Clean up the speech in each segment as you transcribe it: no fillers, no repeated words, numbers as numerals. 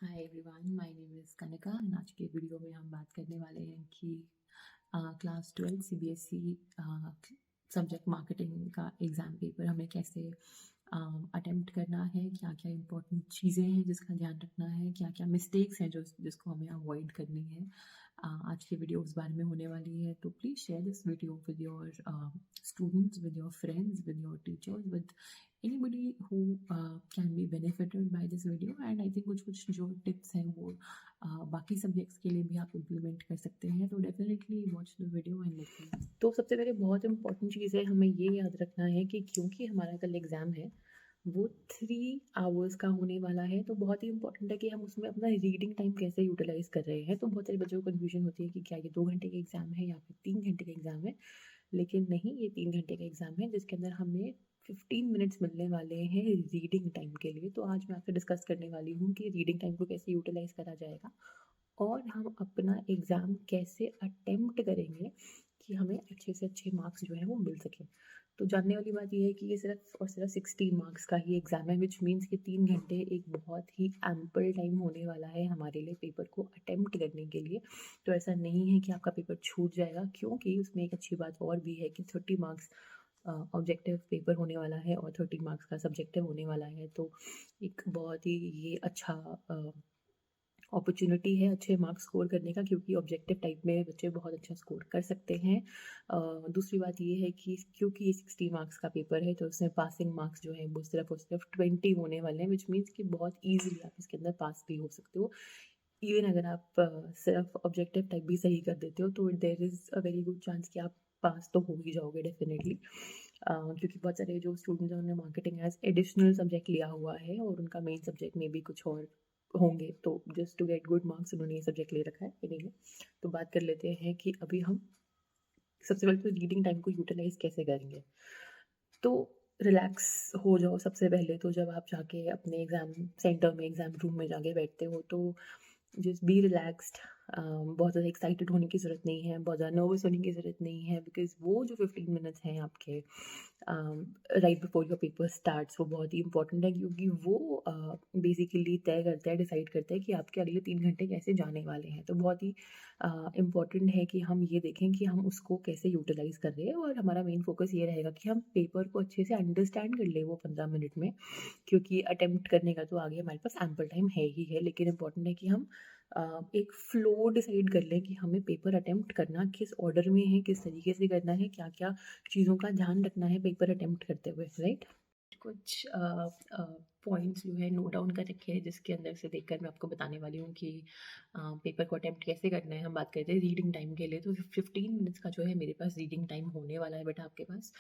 Hi everyone, my name is Kanika and आज के video में हम बात करने वाले हैं कि क्लास 12 सीबीएसई सब्जेक्ट मार्केटिंग का एग्ज़ाम पेपर हमें कैसे अटेम्प्ट करना है, क्या क्या इंपॉर्टेंट चीज़ें हैं जिसका ध्यान रखना है, क्या क्या मिस्टेक्स हैं जिसको हमें अवॉइड करनी है। आज की वीडियो उस बारे में होने वाली है, तो please share this video with your students, with your friends, with your teachers, with anybody who can be benefited by this video. And I think कुछ जो टिप्स हैं वो बाकी सब्जेक्ट्स के लिए भी आप इम्प्लीमेंट कर सकते हैं, तो definitely watch the video and let me know. तो सबसे पहले बहुत इंपॉर्टेंट चीज़ है, हमें ये याद रखना है कि क्योंकि हमारा कल एग्ज़ाम है वो 3 आवर्स का होने वाला है, तो बहुत ही इंपॉर्टेंट है कि हम उसमें अपना रीडिंग टाइम कैसे यूटिलाइज कर रहे हैं। तो बहुत सारे बच्चों को कन्फ्यूजन होती है कि क्या ये 2 घंटे का एग्ज़ाम है या फिर 3 घंटे का एग्ज़ाम है, लेकिन नहीं, ये 3 घंटे का एग्ज़ाम है जिसके अंदर हमें 15 मिनट्स मिलने वाले हैं रीडिंग टाइम के लिए। तो आज मैं आपसे डिस्कस करने वाली हूँ कि रीडिंग टाइम को कैसे यूटिलाइज करा जाएगा और हम अपना एग्ज़ाम कैसे अटेम्प्ट करेंगे कि हमें अच्छे से अच्छे मार्क्स जो है वो मिल सकें। तो जानने वाली बात ये है कि ये सिर्फ और सिर्फ 16 मार्क्स का ही एग्ज़ाम है, विच मीन्स कि 3 घंटे एक बहुत ही एम्पल टाइम होने वाला है हमारे लिए पेपर को अटेम्प्ट करने के लिए। तो ऐसा नहीं है कि आपका पेपर छूट जाएगा, क्योंकि उसमें एक अच्छी बात और भी है कि 30 मार्क्स ऑब्जेक्टिव पेपर होने वाला है और 30 मार्क्स का सब्जेक्टिव होने वाला है। तो एक बहुत ही ये अच्छा अपॉर्चुनिटी है अच्छे मार्क्स स्कोर करने का, क्योंकि ऑब्जेक्टिव टाइप में बच्चे बहुत अच्छा स्कोर कर सकते हैं। दूसरी बात ये है कि क्योंकि ये 60 मार्क्स का पेपर है, तो उसमें पासिंग मार्क्स जो है वो सिर्फ और सिर्फ 20 होने वाले हैं, विच मीन्स कि बहुत ईजिली आप इसके अंदर पास भी हो सकते हो। इवन अगर आप सिर्फ ऑब्जेक्टिव टाइप भी सही कर देते हो तो there is a very good chance कि आप पास तो हो ही जाओगे डेफिनेटली। क्योंकि बहुत सारे जो स्टूडेंट्स हैं उन्होंने मार्केटिंग एज एडिशनल सब्जेक्ट लिया हुआ है और उनका मेन सब्जेक्ट में भी कुछ और होंगे, तो just to get good marks उन्होंने ये सब्जेक्ट ले रखा है इन्हीं में। तो बात कर लेते हैं कि अभी हम सबसे पहले तो रीडिंग टाइम को यूटिलाइज कैसे करेंगे। तो रिलैक्स हो जाओ सबसे पहले। तो जब आप जाके अपने एग्ज़ाम सेंटर में एग्ज़ाम रूम में जाके बैठते हो तो जस्ट बी रिलैक्स्ड। बहुत ज़्यादा एक्साइटेड होने की ज़रूरत नहीं है, बहुत ज़्यादा नर्वस होने की ज़रूरत नहीं है, बिकॉज़ वो जो 15 मिनट्स हैं आपके right before your paper starts वो बहुत ही इंपॉर्टेंट है, क्योंकि वो बेसिकली तय करता है, डिसाइड करता है कि आपके अगले 3 घंटे कैसे जाने वाले हैं। तो बहुत ही इम्पॉर्टेंट है कि हम ये देखें कि हम उसको कैसे यूटिलाइज कर रहे हैं, और हमारा मेन फोकस ये रहेगा कि हम पेपर को अच्छे से अंडरस्टैंड कर ले वो 15 मिनट में, क्योंकि अटेम्प्ट करने का तो आगे हमारे पास एम्पल टाइम है ही है। लेकिन इम्पॉर्टेंट है कि हम एक फ्लो डिसाइड कर लें कि हमें पेपर अटेम्प्ट करना किस ऑर्डर में है, किस तरीके से करना है, क्या क्या चीज़ों का ध्यान रखना है पेपर अटेम्प्ट करते हुए, राइट। कुछ पॉइंट्स जो है नोट डाउन कर रखे हैं, जिसके अंदर से देखकर मैं आपको बताने वाली हूँ कि पेपर को अटेम्प्ट कैसे करना है। हम बात करते हैं रीडिंग टाइम के लिए, तो 15 मिनट्स का जो है मेरे पास रीडिंग टाइम होने वाला है बेटा आपके पास।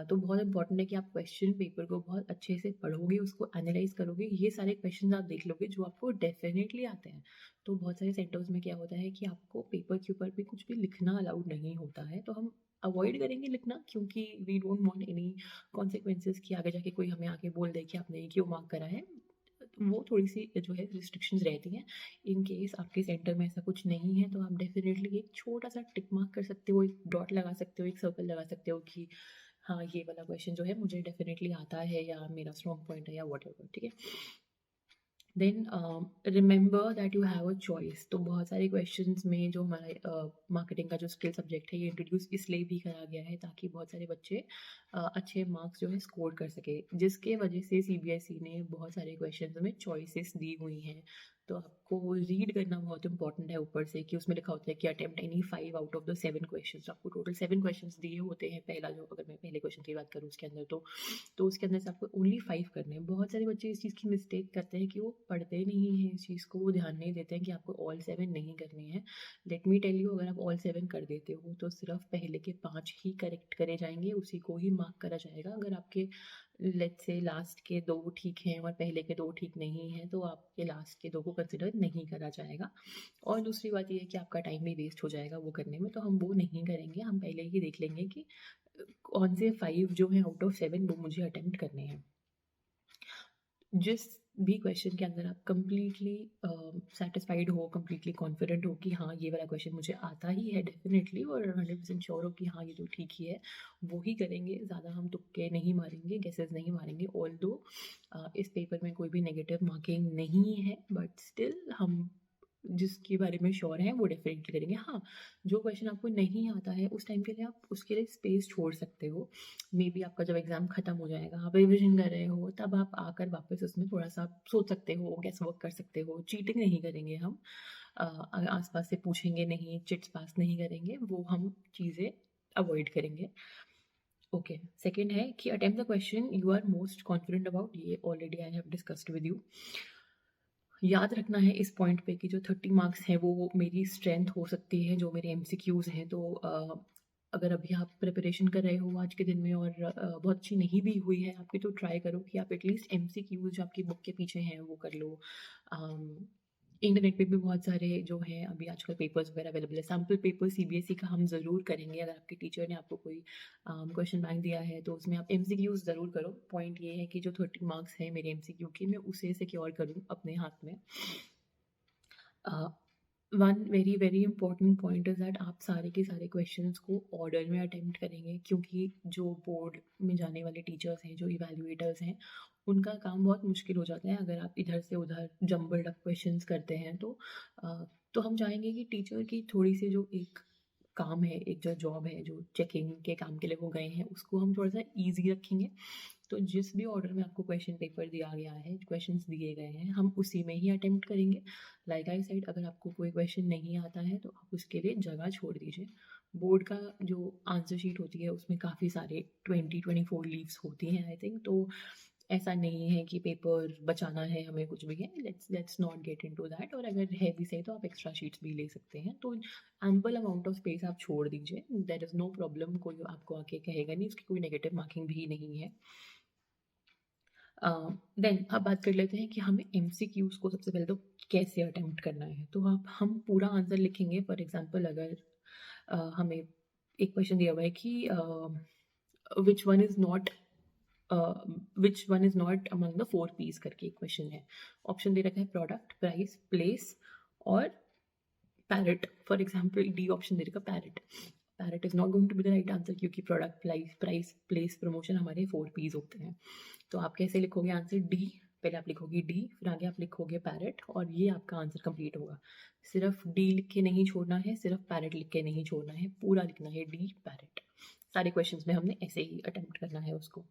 तो बहुत इंपॉर्टेंट है कि आप क्वेश्चन पेपर को बहुत अच्छे से पढ़ोगे, उसको एनालाइज करोगे, ये सारे क्वेश्चन आप देख लोगे जो आपको डेफिनेटली आते हैं। तो बहुत सारे सेंटर्स में क्या होता है कि आपको पेपर के ऊपर भी कुछ भी लिखना अलाउड नहीं होता है, तो हम अवॉइड करेंगे लिखना, क्योंकि we don't want any consequences कि आगे जाके कोई हमें आके बोल दे कि आपने ये क्यों मार्क करा है। वो थोड़ी सी जो है रिस्ट्रिक्शंस रहती हैं। इन केस आपके सेंटर में ऐसा कुछ नहीं है, तो आप डेफिनेटली एक छोटा सा टिक मार्क कर सकते हो, एक डॉट लगा सकते हो, एक सर्कल लगा सकते हो कि हाँ, ये वाला क्वेश्चन जो है मुझे डेफिनेटली आता है, या मेरा स्ट्रॉन्ग पॉइंट है, या वॉट एवर, ठीक है। Then remember that you have a choice. तो बहुत सारे क्वेश्चंस में जो हमारा मार्केटिंग का जो स्किल सब्जेक्ट है ये इंट्रोड्यूस इसलिए भी करा गया है ताकि बहुत सारे बच्चे अच्छे मार्क्स जो है स्कोर कर सके, जिसके वजह से सीबीएसई ने बहुत सारे क्वेश्चंस में चॉइसेस दी हुई हैं। तो आपको रीड करना बहुत इंपॉर्टेंट है ऊपर से, कि उसमें लिखा होता है कि attempt any 5 out of the 7 questions. आपको टोटल 7 क्वेश्चंस दिए होते हैं। पहला जो, अगर मैं पहले क्वेश्चन की बात करूँ उसके अंदर, तो उसके अंदर से आपको ओनली 5 करने हैं। बहुत सारे बच्चे इस चीज़ की मिस्टेक करते हैं कि वो पढ़ते नहीं हैं इस चीज़ को, वो ध्यान नहीं देते हैं कि आपको ऑल 7 नहीं करने हैं। लेट मी टेल यू, अगर आप ऑल 7 कर देते हो तो सिर्फ पहले के 5 ही करेक्ट करे जाएंगे, उसी को ही मार्क करा जाएगा। अगर आपके लेट्स से लास्ट के 2 ठीक हैं और पहले के 2 ठीक नहीं हैं, तो आपके लास्ट के 2 को कंसिडर नहीं करा जाएगा। और दूसरी बात ये है कि आपका टाइम भी वेस्ट हो जाएगा वो करने में, तो हम वो नहीं करेंगे। हम पहले ही देख लेंगे कि कौन से 5 जो हैं आउट ऑफ 7 वो मुझे अटेम्प्ट करने हैं। जिस भी क्वेश्चन के अंदर आप कंप्लीटली सेटिस्फाइड हो, कंप्लीटली कॉन्फिडेंट हो कि हाँ, ये वाला क्वेश्चन मुझे आता ही है डेफ़िनेटली, और 100% श्योर हो कि हाँ, ये तो ठीक ही है, वो ही करेंगे। ज़्यादा हम तुक्के नहीं मारेंगे, गेसेस नहीं मारेंगे। ऑल्दो इस पेपर में कोई भी नेगेटिव मार्किंग नहीं है, बट स्टिल हम जिसके बारे में श्योर हैं वो डेफिनेटली करेंगे। हाँ, जो क्वेश्चन आपको नहीं आता है उस टाइम के लिए आप उसके लिए स्पेस छोड़ सकते हो। मे बी आपका जब एग्ज़ाम ख़त्म हो जाएगा, आप रिविज़न कर रहे हो, तब आप आकर वापस उसमें थोड़ा-सा सोच सकते हो, गेस वर्क कर सकते हो। चीटिंग नहीं करेंगे हम, आस-पास से पूछेंगे नहीं, चिट्स पास नहीं करेंगे, वो हम चीज़ें अवॉइड करेंगे। ओके, सेकंड है कि attempt the question you are most confident about. ये already I have discussed with you. याद रखना है इस पॉइंट पे कि जो 30 मार्क्स हैं वो मेरी स्ट्रेंथ हो सकती है, जो मेरे एमसीक्यूज़ हैं। तो अगर अभी आप प्रिपरेशन कर रहे हो आज के दिन में और बहुत अच्छी नहीं भी हुई है आपकी, तो ट्राई करो कि आप एटलीस्ट एमसीक्यूज़ जो आपकी बुक के पीछे हैं वो कर लो। इंटरनेट पे भी बहुत सारे जो हैं अभी आजकल पेपर्स वगैरह अवेलेबल है। सैम्पल पेपर सीबीएसई का हम ज़रूर करेंगे। अगर आपके टीचर ने आपको कोई क्वेश्चन बैंक दिया है तो उसमें आप एमसीक्यूज़ ज़रूर करो। पॉइंट ये है कि जो 30 मार्क्स हैं मेरे एमसीक्यू के, मैं उसे सिक्योर करूँ अपने हाथ में। One very very important point is that आप सारे के सारे क्वेश्चंस को ऑर्डर में अटेम्प्ट करेंगे, क्योंकि जो बोर्ड में जाने वाले टीचर्स हैं, जो इवैल्यूएटर्स हैं, उनका काम बहुत मुश्किल हो जाता है अगर आप इधर से उधर जम्बल्ड अप क्वेश्चंस करते हैं। तो हम चाहेंगे कि टीचर की थोड़ी सी जो एक काम है, एक जो जॉब है, जो चेकिंग के काम के लिए वो गए हैं, उसको हम थोड़ा सा ईजी रखेंगे। तो जिस भी ऑर्डर में आपको क्वेश्चन पेपर दिया गया है, क्वेश्चंस दिए गए हैं, हम उसी में ही अटेम्प्ट करेंगे। लाइक आई सेड, अगर आपको कोई क्वेश्चन नहीं आता है तो आप उसके लिए जगह छोड़ दीजिए। बोर्ड का जो आंसर शीट होती है उसमें काफ़ी सारे 20-24 लीव्स होती हैं आई थिंक। तो ऐसा नहीं है कि पेपर बचाना है हमें, कुछ भी है। Let's not get into that. और अगर है भी सही तो आप एक्स्ट्रा शीट्स भी ले सकते हैं। तो एम्पल अमाउंट ऑफ स्पेस आप छोड़ दीजिए, देयर इज़ नो प्रॉब्लम। कोई आपको आके कहेगा नहीं, उसकी कोई नेगेटिव मार्किंग भी नहीं है। देन अब बात कर लेते हैं कि हमें एमसीक्यूज़ को सबसे पहले तो कैसे अटेम्प्ट करना है। तो आप हम पूरा आंसर लिखेंगे। फॉर एग्जांपल अगर हमें एक क्वेश्चन दिया हुआ है कि which one is not among the 4 Ps करके एक क्वेश्चन है। ऑप्शन दे रखा है प्रोडक्ट, प्राइस, प्लेस और parrot. For example D option दे रखा parrot. Parrot is not going to be the right answer, क्योंकि प्रोडक्ट, प्राइस, प्लेस, प्रमोशन हमारे 4 पीस होते हैं। तो आप कैसे लिखोगे आंसर? डी, पहले आप लिखोगे डी, फिर आगे आप लिखोगे पैरेट, और ये आपका आंसर कंप्लीट होगा। सिर्फ डी लिख के नहीं छोड़ना है, सिर्फ पैरेट लिख के नहीं छोड़ना है, पूरा लिखना है डी पैरेट। सारे क्वेश्चंस में हमने ऐसे ही अटेम्प्ट करना है उसको।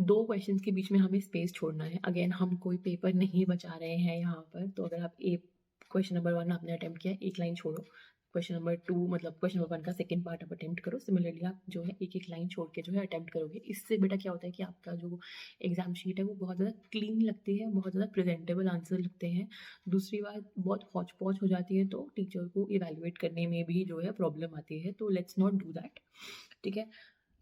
2 क्वेश्चंस के बीच में हमें स्पेस छोड़ना है। अगेन हम कोई पेपर नहीं बचा रहे हैं यहाँ पर। तो अगर आप क्वेश्चन नंबर 1 आपने अटेम्प्ट किया, एक लाइन छोड़ो। क्वेश्चन नंबर 2 मतलब क्वेश्चन नंबर 1 का सेकंड पार्ट आप अटेम्प्ट करो। सिमिलरली आप जो है एक लाइन छोड़ के जो है अटेम्प्ट करोगे। इससे बेटा क्या होता है कि आपका जो एग्जाम शीट है वो बहुत ज़्यादा क्लीन लगती है, बहुत ज़्यादा प्रेजेंटेबल आंसर लगते हैं। दूसरी बात, बहुत हौच पौच हो जाती है तो टीचर को इवेल्युएट करने में भी जो है प्रॉब्लम आती है। तो लेट्स नॉट डू दैट, ठीक है।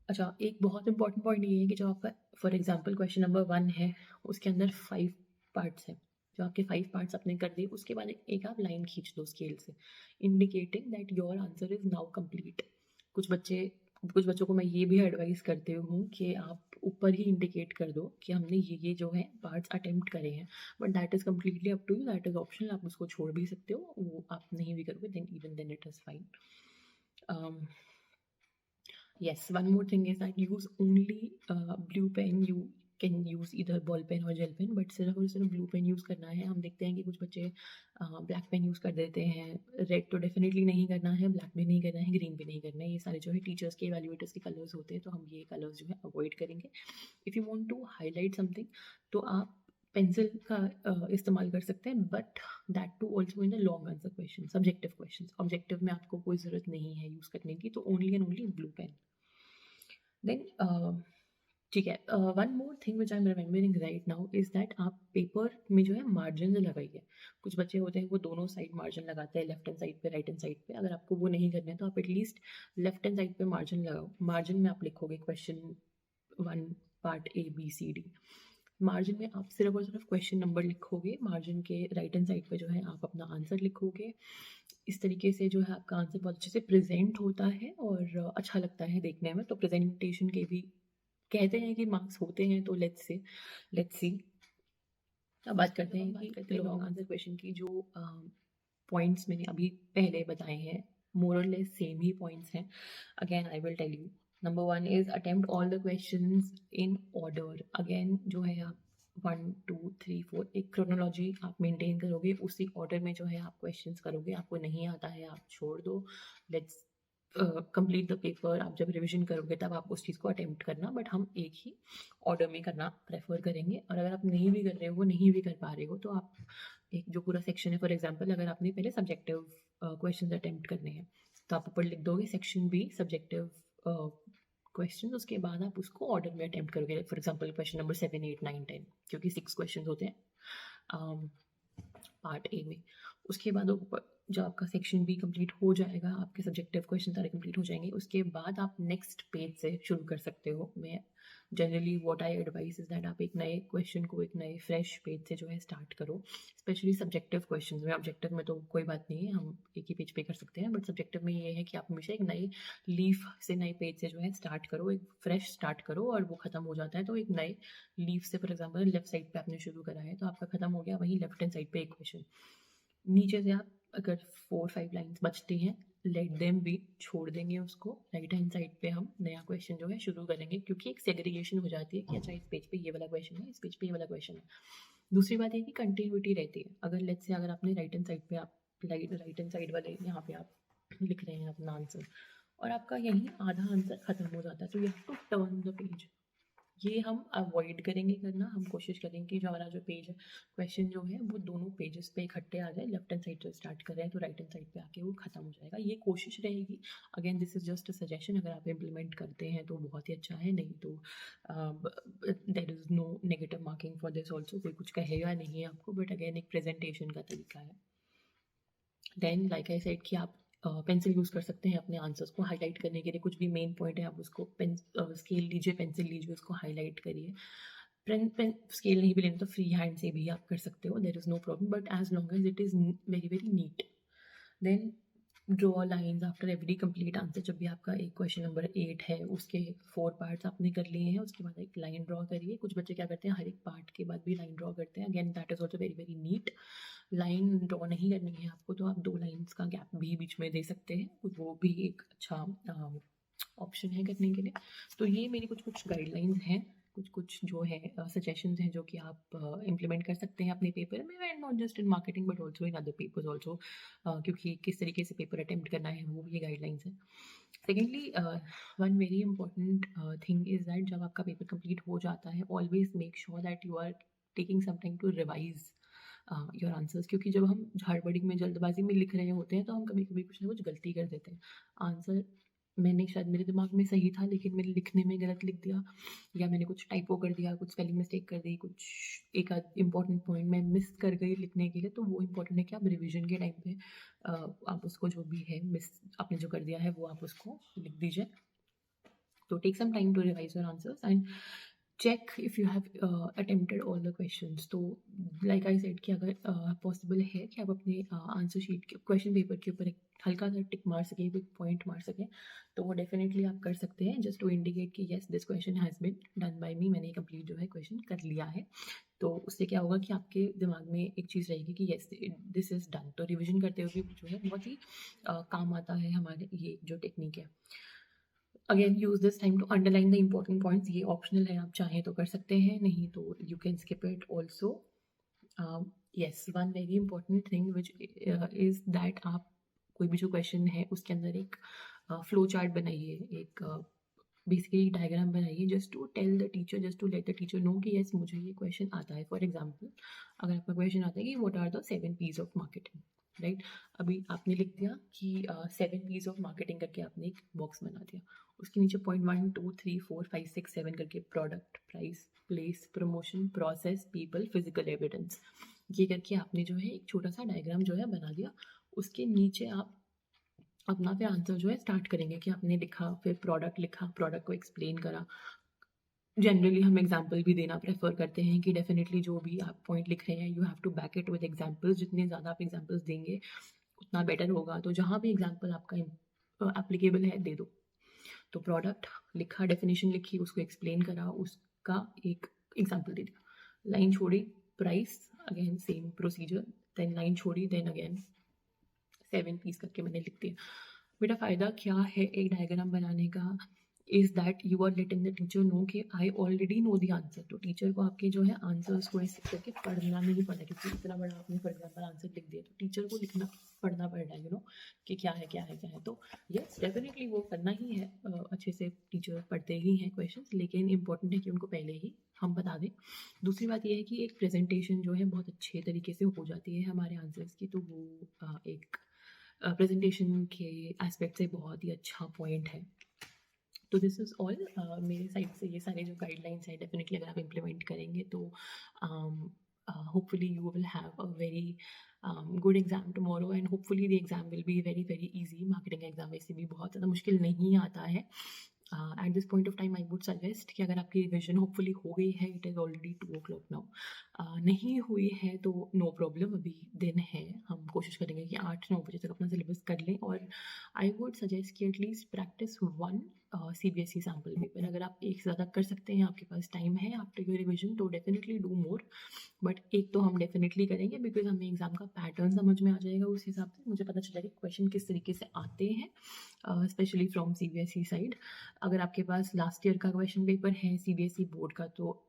अच्छा, एक बहुत इंपॉर्टेंट पॉइंट ये है कि जो आपका फॉर एग्जांपल क्वेश्चन नंबर 1 है, उसके अंदर 5 पार्ट्स हैं। जो आपके 5 पार्ट्स आपने कर दिए, उसके बाद एक आप लाइन खींच दो स्केल से, indicating that your answer is now complete. कुछ बच्चों को मैं ये भी एडवाइस करती हूँ कि आप ऊपर ही इंडिकेट कर दो कि हमने ये जो है पार्ट्स अटेम्प्ट करे हैं, but that is completely up to you, that is optional. आप उसको छोड़ भी सकते हो, वो आप नहीं भी करोगे then it is fine. Yes, one more thing is that use only blue pen. You can use either ball pen or gel pen, but सिर्फ और सिर्फ blue pen यूज़ करना है। हम देखते हैं कि कुछ बच्चे black pen यूज़ कर देते हैं। red तो definitely नहीं करना है, black भी नहीं करना है, green भी नहीं करना है। ये सारे जो है टीचर्स के evaluators के कलर्स होते हैं, तो हम ये कलर्स जो है अवॉइड करेंगे। If you want to highlight something, तो आप पेंसिल का इस्तेमाल कर सकते हैं, but that too also in the long answer question, subjective question. Objective में आपको कोई ज़रूरत नहीं है यूज़ करने की, तो only and only blue pen. Then ठीक है, one more thing which I am remembering right now is that आप पेपर में जो है मार्जिन लगाइए। कुछ बच्चे होते हैं वो दोनों साइड मार्जिन लगाते हैं, लेफ्ट हैंड साइड पे, राइट हैंड साइड पे। अगर आपको वो नहीं करना है तो आप एटलीस्ट लेफ्ट हैंड साइड पे मार्जिन लगाओ। मार्जिन में आप लिखोगे question 1 part A B C D. Margin में आप सिर्फ और सिर्फ क्वेश्चन नंबर लिखोगे। मार्जिन के राइट हैंड साइड पे जो है आप अपना आंसर लिखोगे। इस तरीके से जो है आपका आंसर बहुत अच्छे से प्रेजेंट होता है और अच्छा लगता है देखने में। तो प्रेजेंटेशन के भी कहते हैं कि मार्क्स होते हैं, तो लेट्स सी। अब बात करते हैं कि लॉन्ग आंसर क्वेश्चन की जो पॉइंट्स मैंने अभी पहले बताए हैं, मोर और लेस सेम ही पॉइंट्स हैं. Again I will tell you. Number 1 is attempt all the questions in order. Again जो है आप 1 2 3 4 एक क्रोनोलॉजी आप मेंटेन करोगे, उसी ऑर्डर में जो है आप क्वेश्चंस करोगे. आपको नहीं आता है आप छोड़ दो. Let's complete the paper. आप जब रिविजन करोगे तब आप उस चीज़ को अटेम्प्ट करना, बट हम एक ही ऑर्डर में करना प्रेफर करेंगे. और अगर आप नहीं भी कर रहे हो, नहीं भी कर पा रहे हो, तो आप एक जो पूरा सेक्शन है, फॉर एग्जांपल अगर आपने पहले सब्जेक्टिव क्वेश्चंस अटेम्प्ट करने हैं तो आप ऊपर लिख दोगे सेक्शन बी सब्जेक्टिव क्वेश्चन. उसके बाद आप उसको ऑर्डर में अटेम्प्ट करोगे. फॉर एग्जांपल क्वेश्चन नंबर 7 8 9 10, क्योंकि 6 क्वेश्चन होते हैं पार्ट ए में. उसके बाद जब आपका सेक्शन बी कंप्लीट हो जाएगा, आपके सब्जेक्टिव क्वेश्चन सारे कंप्लीट हो जाएंगे, उसके बाद आप नेक्स्ट पेज से शुरू कर सकते हो. मैं generally what I advice is that आप एक नए क्वेश्चन को एक नए फ्रेश पेज से जो है स्टार्ट करो. स्पेशली सब्जेक्टिव क्वेश्चंस में. ऑब्जेक्टिव में तो कोई बात नहीं है, हम एक ही पेज पे कर सकते हैं, बट सब्जेक्टिव में ये है कि आप हमेशा एक नई लीफ से नए पेज से जो है स्टार्ट करो, एक फ्रेश स्टार्ट करो. और वो खत्म हो जाता है तो एक नए लीफ से, फॉर एग्जाम्पल लेफ्ट साइड पे आपने शुरू करा है तो आपका खत्म हो गया वहीं लेफ्ट हैंड साइड पे एक क्वेश्चन. नीचे से आप अगर 4-5 लाइन्स बचती हैं, लेट देम बी, छोड़ देंगे उसको. राइट हैंड साइड पे हम नया क्वेश्चन जो है शुरू करेंगे, क्योंकि एक सेग्रीगेशन हो जाती है कि अच्छा इस पेज पे ये वाला क्वेश्चन है, इस पेज पे ये वाला क्वेश्चन है. दूसरी बात ये कि कंटिन्यूटी रहती है. अगर लेट्स से अगर आपने राइट हैंड साइड पे आप राइट हैंड साइड वाले यहाँ पे आप लिख रहे हैं अपना आंसर और आपका यहीं आधा आंसर खत्म हो जाता है, तो you have to turn the page. ये हम अवॉइड करेंगे करना. हम कोशिश करेंगे कि जो हमारा जो पेज है, क्वेश्चन जो है वो दोनों पेजेस पे इकट्ठे आ जाए. लेफ्ट हैंड साइड से स्टार्ट कर रहे हैं तो राइट हैंड साइड पे आके वो खत्म हो जाएगा. ये कोशिश रहेगी. Again this is just a suggestion. अगर आप इम्प्लीमेंट करते हैं तो बहुत ही अच्छा है, नहीं तो there is no negative marking for this also. कोई कुछ कहेगा नहीं है आपको, बट अगेन एक प्रेजेंटेशन का तरीका है. देन लाइक आई सेड कि आप पेंसिल यूज़ कर सकते हैं अपने आंसर्स को हाईलाइट करने के लिए. कुछ भी मेन पॉइंट है आप उसको स्केल लीजिए, पेंसिल लीजिए, उसको हाईलाइट करिए. स्केल नहीं भी लेना तो फ्री हैंड से भी आप कर सकते हो, there is no problem, but as long as it is very very neat. Then draw lines after every complete answer. जब भी आपका एक क्वेश्चन नंबर 8 है उसके 4 पार्ट्स आपने कर लिए हैं, उसके बाद एक लाइन ड्रॉ करिए. कुछ बच्चे क्या करते हैं, हर एक पार्ट के बाद भी लाइन ड्रॉ करते हैं. Again that is also very very NEET. Line draw नहीं करनी है आपको तो आप 2 लाइन्स का गैप भी बीच में दे सकते हैं, वो भी एक अच्छा ऑप्शन है करने के लिए. तो ये मेरी कुछ कुछ गाइडलाइंस हैं, कुछ कुछ जो है सजेशंस हैं जो कि आप इम्प्लीमेंट कर सकते हैं अपने पेपर में. And not just in marketing but also in other papers also, क्योंकि किस तरीके से पेपर अटेम्प्ट करना है वो भी गाइडलाइंस हैं. Secondly one very important thing is that जब आपका पेपर कंप्लीट हो जाता है, always make sure that you are taking some time to revise your answers. क्योंकि जब हम हड़बड़ी में जल्दबाजी में लिख रहे होते हैं तो हम कभी कभी कुछ ना कुछ गलती कर देते हैं. आंसर मैंने शायद मेरे दिमाग में सही था लेकिन मैंने लिखने में गलत लिख दिया, या मैंने कुछ टाइपो कर दिया, कुछ स्पेलिंग मिस्टेक कर दी, कुछ एक आध इम्पॉर्टेंट पॉइंट मैं मिस कर गई लिखने के लिए. तो वो इम्पॉर्टेंट है कि आप रिवीजन के टाइम पे आप उसको जो भी है मिस आपने जो कर दिया है वो आप उसको लिख दीजिए. तो take some time to revise your answers and check if you have attempted all the questions. तो लाइक आई सेड कि अगर पॉसिबल है कि आप अपने आंसर शीट के क्वेश्चन पेपर के ऊपर एक हल्का सा टिक मार सकें, एक पॉइंट मार सकें, तो वो डेफिनेटली आप कर सकते हैं, जस्ट टू इंडिकेट कि yes this question has been done by me. मैंने कंप्लीट जो है क्वेश्चन कर लिया है. तो उससे क्या होगा कि आपके दिमाग में एक चीज़ रहेगी कि येस दिस इज़ डन. तो रिविजन करते हुए जो है बहुत ही काम आता है हमारे ये जो टेक्निक है. Again use this time to underline the important points. ये ऑप्शनल है, आप चाहें तो कर सकते हैं, नहीं तो you can skip it also. Yes, one very important thing which is that आप कोई भी जो क्वेश्चन है उसके अंदर एक फ्लो चार्ट बनाइए, एक बेसिकली डायग्राम बनाइए, just to tell the teacher, just to let the teacher know कि येस मुझे ये क्वेश्चन आता है. फॉर एग्जाम्पल अगर आपका क्वेश्चन आता है कि what are the 7 P's of marketing, right. अभी आपने लिख दिया कि 7 P's ऑफ मार्केटिंग करके आपने एक बॉक्स बना दिया. उसके नीचे पॉइंट 1 2 3 4 5 6 7 करके product, price, place, promotion, process, people, physical evidence, ये करके आपने जो है एक छोटा सा डायग्राम जो है बना दिया. उसके नीचे आप अपना फिर आंसर जो है स्टार्ट करेंगे कि आपने लिखा, फिर प्रोडक्ट लिखा, प्रोडक्ट को एक्सप्लेन करा. जनरली हम एग्जाम्पल भी देना प्रेफर करते हैं कि डेफिनेटली जो भी आप पॉइंट लिख रहे हैं you have to back it with examples. जितने ज़्यादा आप एग्जाम्पल्स देंगे उतना बेटर होगा. तो जहाँ भी एग्जाम्पल आपका एप्लीकेबल है दे दो. तो प्रोडक्ट लिखा, डेफिनेशन लिखी, उसको एक्सप्लेन करा, उसका एक एग्जाम्पल दे दिया, लाइन छोड़ी, price again same procedure, then line छोड़ी, देन अगेन 7 पीस करके मैंने लिख दिया। बेटा फ़ायदा क्या है एक डायग्राम बनाने का, is that you are letting the teacher know कि I already know the answer. तो टीचर को आपके जो है आंसर्स को ऐसे करके पढ़ना नहीं पड़ता, क्योंकि इतना बड़ा आपने फॉर एग्जाम्पल आंसर लिख दिया, तो टीचर को लिखना पढ़ना पड़ रहा है, यू नो, कि क्या है क्या है क्या है। तो यस डेफिनेटली वो करना ही है, अच्छे से टीचर पढ़ते ही हैं क्वेश्चंस, लेकिन इंपॉर्टेंट है कि उनको पहले ही हम बता दें। दूसरी बात ये है कि एक प्रेजेंटेशन जो है बहुत अच्छे तरीके से हो जाती है हमारे आंसर्स की, तो वो एक प्रेजेंटेशन के एस्पेक्ट से बहुत ही अच्छा पॉइंट है। तो दिस इज़ ऑल मेरे साइड से ये सारे जो गाइडलाइंस हैं डेफिनेटली अगर आप इम्प्लीमेंट करेंगे तो hopefully you will have a very good exam tomorrow, and hopefully the exam will be very very easy. Marketing exam वैसे भी बहुत ज़्यादा मुश्किल नहीं आता है। At this point of time I would suggest कि अगर आपकी रिविजन होपफुली हो गई है, it is already 2 o'clock now, नहीं हुई है तो नो प्रॉब्लम, अभी दिन है, हम कोशिश करेंगे कि 8-9 बजे तक अपना सिलेबस कर लें। और आई वुड सजेस्ट कि at least practice 1 CBSE sample paper. अगर आप एक से ज़्यादा कर सकते हैं, आपके पास टाइम है आफ्टर योर रिविजन, तो डेफिनेटली डू मोर, बट एक तो हम डेफिनेटली करेंगे बिकॉज हमें एग्जाम का पैटर्न समझ में आ जाएगा, उस हिसाब से मुझे पता चल जाएगा क्वेश्चन किस तरीके से आते हैं, स्पेशली फ्रॉम CBSE साइड। अगर आपके पास लास्ट ईयर का क्वेश्चन पेपर है CBSE बोर्ड का, तो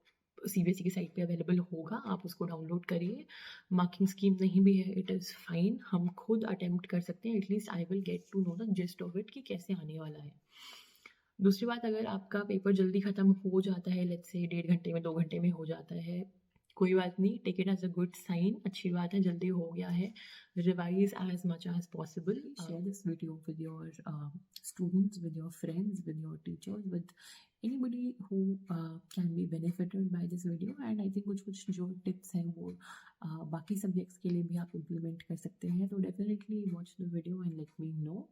CBSE की साइट पे अवेलेबल होगा, आप उसको डाउनलोड करिए। मार्किंग स्कीम नहीं भी है, इट इज़ फाइन, हम खुद अटेम्प्ट कर सकते हैं। At least I will get to know the gist of it कि कैसे आने वाला है। दूसरी बात, अगर आपका पेपर जल्दी ख़त्म हो जाता है, लेट्स से 1.5 घंटे में 2 घंटे में हो जाता है, कोई बात नहीं, take it as a good sign, अच्छी बात है, जल्दी हो गया है। Revise as much as possible, share this video with your students, with your friends, with your teachers, with anybody who can be benefited by this video। and I think कुछ जो tips हैं वो बाकी सब्जेक्ट्स के लिए भी आप implement कर सकते हैं, तो definitely watch the video and let me know।